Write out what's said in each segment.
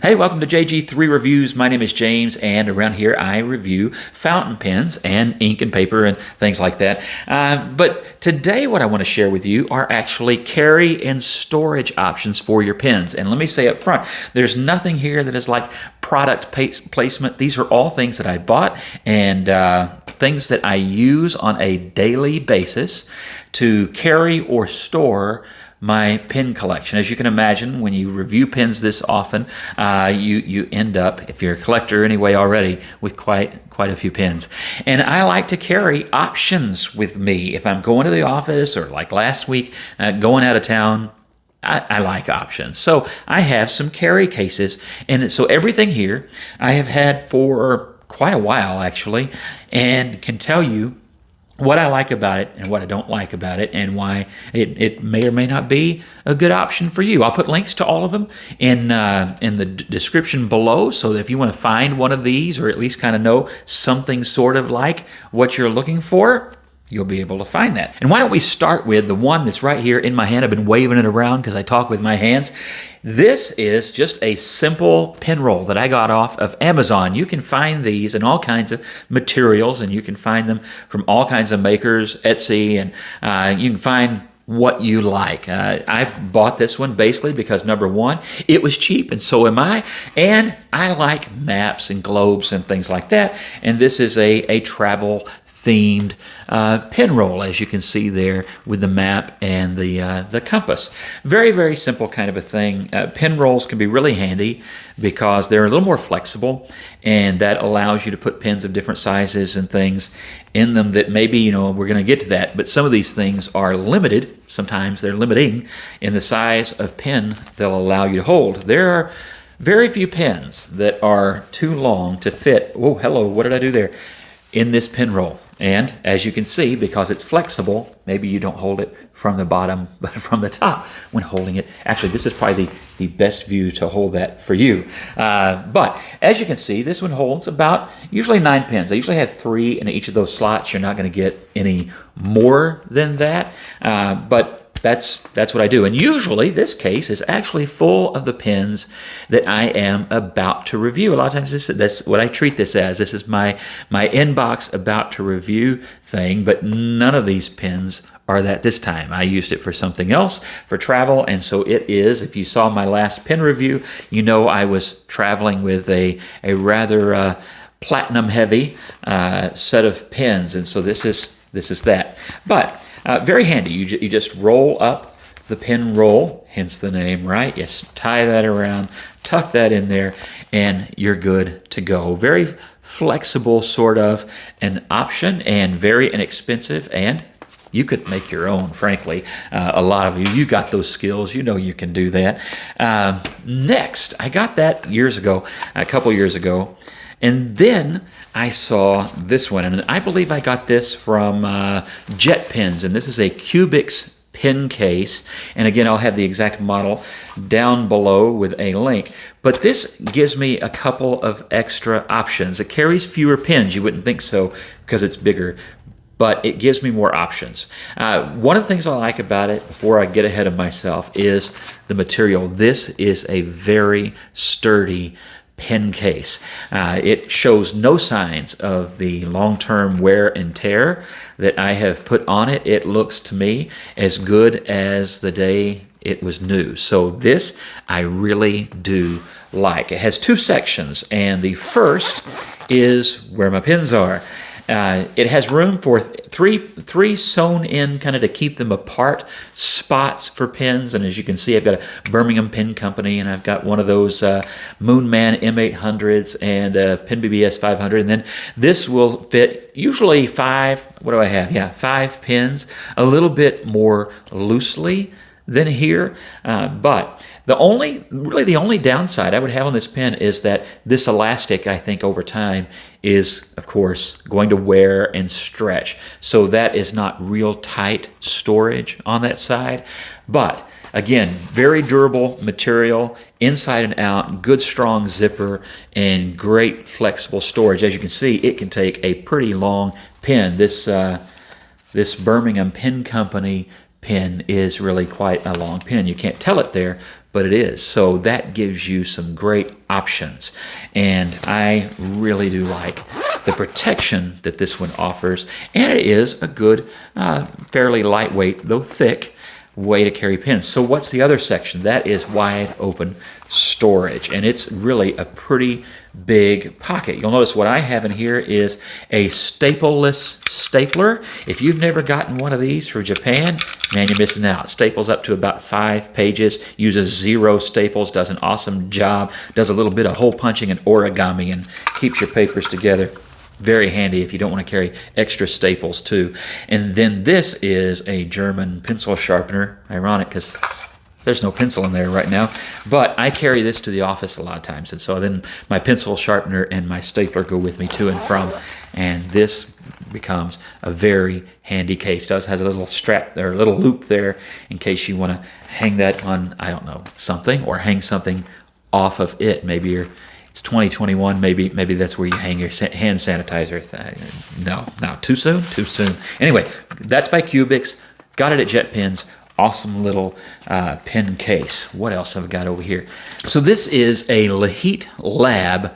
Hey, welcome to JG3 Reviews. My name is James, and around here I review fountain pens and ink and paper and things like that. But today what I want to share with you are actually carry and storage options for your pens. And let me say up front, there's nothing here that is like product placement. These are all things that I bought and things that I use on a daily basis to carry or store my pen collection. As you can imagine, when you review pens this often, you end up, if you're a collector anyway already, with quite a few pens. And I like to carry options with me. If I'm going to the office or like last week, going out of town, I like options. So I have some carry cases. And so everything here I have had for quite a while actually, and can tell you what I like about it and what I don't like about it, and why it may or may not be a good option for you. I'll put links to all of them in the description below, so that if you want to find one of these, or at least kind of know something sort of like what you're looking for, you'll be able to find that. And why don't we start with the one that's right here in my hand. I've been waving it around because I talk with my hands. This is just a simple pen roll that I got off of Amazon. You can find these in all kinds of materials, and you can find them from all kinds of makers, Etsy, and you can find what you like. I bought this one basically because, number one, it was cheap, and so am I, and I like maps and globes and things like that, and this is a travel themed pen roll, as you can see there, with the map and the compass. Very, very simple kind of a thing. Pen rolls can be really handy because they're a little more flexible, and that allows you to put pens of different sizes and things in them that maybe, we're going to get to that, but some of these things are limited. Sometimes they're limiting in the size of pen they'll allow you to hold. There are very few pens that are too long to fit, oh, hello, what did I do there, in this pen roll. And as you can see, because it's flexible, maybe you don't hold it from the bottom, but from the top when holding it. Actually, this is probably the best view to hold that for you. But as you can see, this one holds about usually 9 pens. I usually have 3 in each of those slots. You're not going to get any more than that, but that's what I do. And usually this case is actually full of the pens that I am about to review. A lot of times that's what I treat this as. This is my inbox about to review thing, but none of these pens are that this time. I used it for something else, for travel, and so it is. If you saw my last pen review, you know I was traveling with a rather platinum heavy set of pens, and so this is that. But very handy. You just roll up the pen roll, hence the name, right? Yes, tie that around, tuck that in there, and you're good to go. Very flexible sort of an option, and very inexpensive, and you could make your own, frankly. A lot of you got those skills. You know you can do that. Next, I got that a couple years ago. And then I saw this one, and I believe I got this from Jet Pens, and this is a Cubix pen case. And again, I'll have the exact model down below with a link. But this gives me a couple of extra options. It carries fewer pens. You wouldn't think so because it's bigger, but it gives me more options. One of the things I like about it, before I get ahead of myself, is the material. This is a very sturdy pen case. It shows no signs of the long-term wear and tear that I have put on it. It looks to me as good as the day it was new. So this I really do like. It has 2 sections, and the first is where my pens are. It has room for three sewn in, kind of to keep them apart, spots for pens. And as you can see, I've got a Birmingham Pen Company, and I've got one of those Moonman M800s and a Pen BBS 500. And then this will fit usually 5, what do I have? Yeah, 5 pens, a little bit more loosely than here, but the only downside I would have on this pen is that this elastic, I think, over time is, of course, going to wear and stretch. So that is not real tight storage on that side. But again, very durable material, inside and out, good strong zipper, and great flexible storage. As you can see, it can take a pretty long pen. This Birmingham Pen Company pen is really quite a long pen. You can't tell it there, but it is. So that gives you some great options. And I really do like the protection that this one offers. And it is a good, fairly lightweight, though thick, way to carry pens. So what's the other section? That is wide open storage. And it's really a pretty big pocket. You'll notice what I have in here is a stapleless stapler. If you've never gotten one of these from Japan, man, you're missing out. Staples up to about 5 pages, uses 0 staples, does an awesome job, does a little bit of hole punching and origami, and keeps your papers together. Very handy if you don't want to carry extra staples too. And then this is a German pencil sharpener. Ironic because there's no pencil in there right now, but I carry this to the office a lot of times, and so then my pencil sharpener and my stapler go with me to and from, and this becomes a very handy case. It does has a little strap there, a little loop there, in case you want to hang that on, I don't know, something, or hang something off of it. Maybe it's 2021. Maybe that's where you hang your hand sanitizer. No, too soon. Anyway, that's by Cubix. Got it at JetPens. Awesome little pen case. What else have I got over here? So this is a Lihit Lab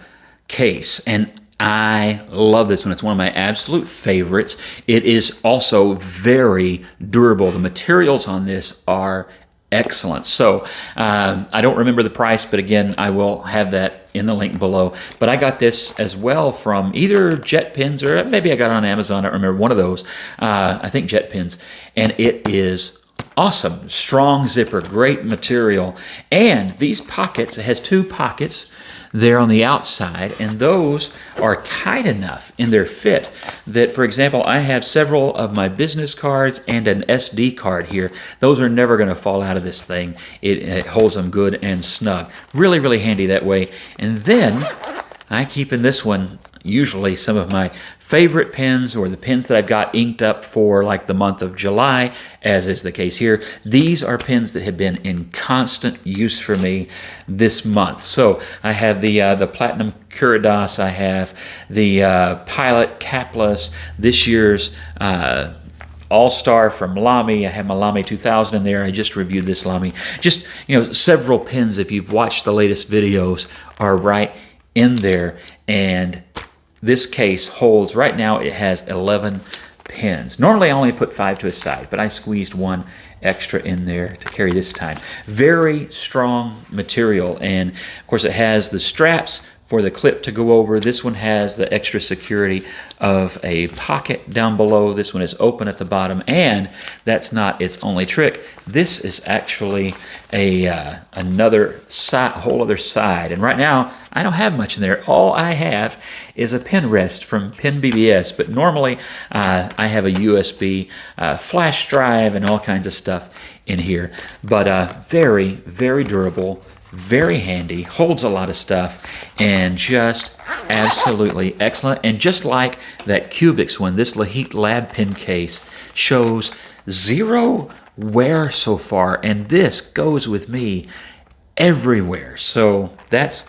case, and I love this one. It's one of my absolute favorites. It is also very durable. The materials on this are excellent. So I don't remember the price, but again, I will have that in the link below. But I got this as well from either JetPens or maybe I got it on Amazon. I don't remember, one of those. I think JetPens, and it is awesome. Strong zipper, great material. And these pockets, it has 2 pockets there on the outside, and those are tight enough in their fit that, for example, I have several of my business cards and an SD card here. Those are never going to fall out of this thing. It holds them good and snug. Really, really handy that way. And then I keep in this one usually some of my favorite pens, or the pens that I've got inked up for like the month of July, as is the case here. These are pens that have been in constant use for me this month. So I have the Platinum Curidas, I have the Pilot Capless, this year's All-Star from Lamy. I have my Lamy 2000 in there. I just reviewed this Lamy. Just, several pens, if you've watched the latest videos, are right in there. And this case holds, right now it has 11 pens. Normally I only put 5 to a side, but I squeezed 1 extra in there to carry this time. Very strong material, and of course it has the straps for the clip to go over. This one has the extra security of a pocket down below. This one is open at the bottom, and that's not its only trick. This is actually another side, whole other side. And right now, I don't have much in there. All I have is a pen rest from Pen BBS, but normally I have a USB flash drive and all kinds of stuff in here. But very, very durable, very handy, holds a lot of stuff, and just absolutely excellent. And just like that Cubix one, this Lihit Lab pen case shows 0 wear so far, and this goes with me everywhere. So that's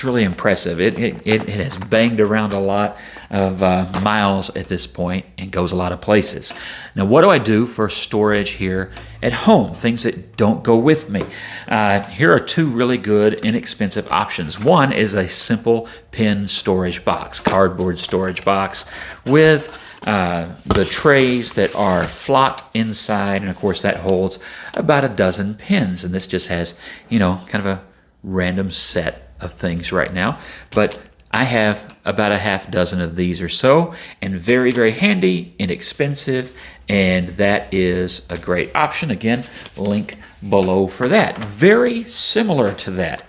really impressive. It has banged around a lot of miles at this point and goes a lot of places. Now, what do I do for storage here at home? Things that don't go with me. Here are 2 really good, inexpensive options. One is a simple pen storage box, cardboard storage box with the trays that are flocked inside, and of course that holds about a dozen pens. And this just has, kind of a random set of things right now, but I have about a half dozen of these or so, and very, very handy, inexpensive, and that is a great option. Again, link below for that. Very similar to that,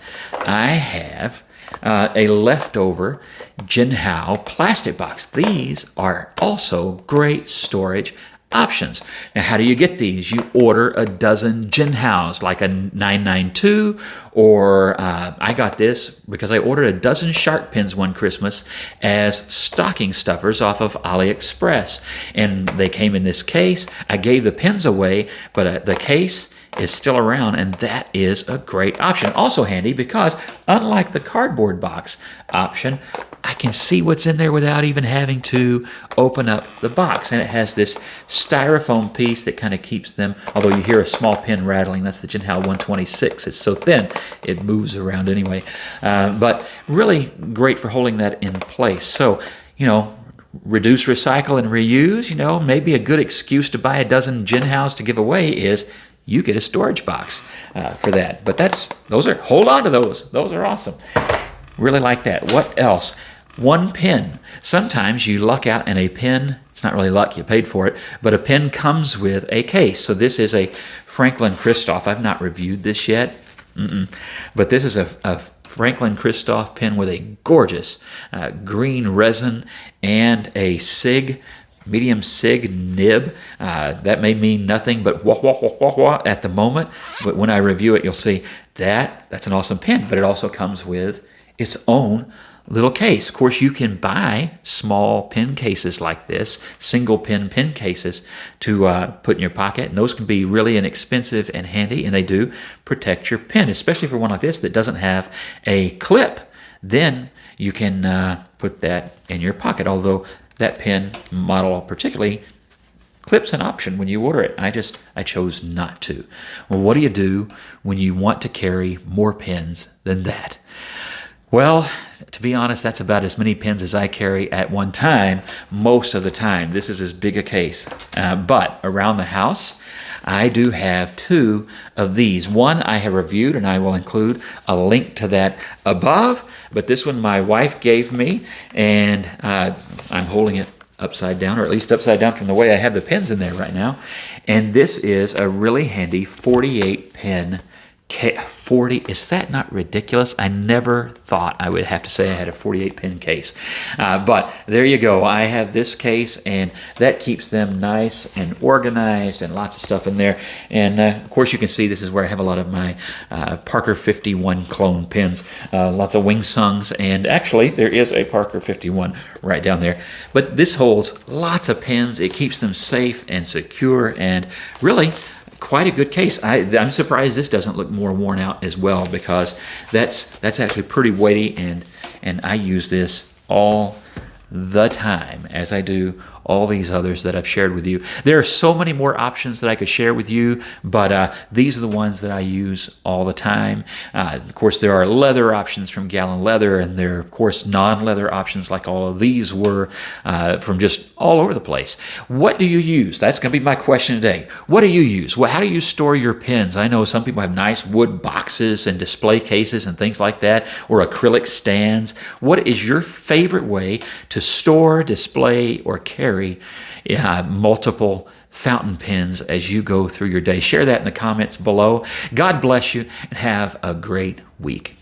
I have a leftover Jinhao plastic box. These are also great storage options. Now, how do you get these? You order a dozen Jinhaos, like a 992, or I got this because I ordered a dozen shark pens one Christmas as stocking stuffers off of AliExpress, and they came in this case. I gave the pens away, but the case is still around, and that is a great option. Also handy because, unlike the cardboard box option, I can see what's in there without even having to open up the box. And it has this styrofoam piece that kind of keeps them, although you hear a small pen rattling, that's the Jinhao 126. It's so thin, it moves around anyway. But really great for holding that in place. So, reduce, recycle, and reuse. Maybe a good excuse to buy a dozen Jinhaos to give away is you get a storage box for that. But hold on to those. Those are awesome. Really like that. What else? One pen. Sometimes you luck out and a pen, it's not really luck, you paid for it, but a pen comes with a case. So this is a Franklin Christoph. I've not reviewed this yet, but this is a Franklin Christoph pen with a gorgeous green resin and a medium SIG nib. That may mean nothing but wah, wah, wah, wah, wah at the moment, but when I review it, you'll see that's an awesome pen, but it also comes with its own little case. Of course, you can buy small pen cases like this, single pen cases to put in your pocket, and those can be really inexpensive and handy, and they do protect your pen, especially for one like this that doesn't have a clip. Then you can put that in your pocket, although that pen model particularly, clip's an option when you order it. I chose not to. Well, what do you do when you want to carry more pens than that? Well, to be honest, that's about as many pens as I carry at one time, most of the time. This is as big a case. But around the house, I do have two of these. One I have reviewed, and I will include a link to that above. But this one my wife gave me, and I'm holding it upside down, or at least upside down from the way I have the pens in there right now. And this is a really handy 48 pen 40, is that not ridiculous? I never thought I would have to say I had a 48 pen case. But there you go. I have this case, and that keeps them nice and organized and lots of stuff in there. And of course, you can see this is where I have a lot of my Parker 51 clone pens. Lots of Wing Sungs, and actually there is a Parker 51 right down there. But this holds lots of pens. It keeps them safe and secure, and really quite a good case. I'm surprised this doesn't look more worn out as well, because that's actually pretty weighty, and I use this all the time, as I do all these others that I've shared with you. There are so many more options that I could share with you, but these are the ones that I use all the time. Of course, there are leather options from Gallon Leather, and there are, of course, non-leather options like all of these were from just all over the place. What do you use? That's going to be my question today. What do you use? Well, how do you store your pens? I know some people have nice wood boxes and display cases and things like that, or acrylic stands. What is your favorite way to store, display, or carry multiple fountain pens as you go through your day? Share that in the comments below. God bless you, and have a great week.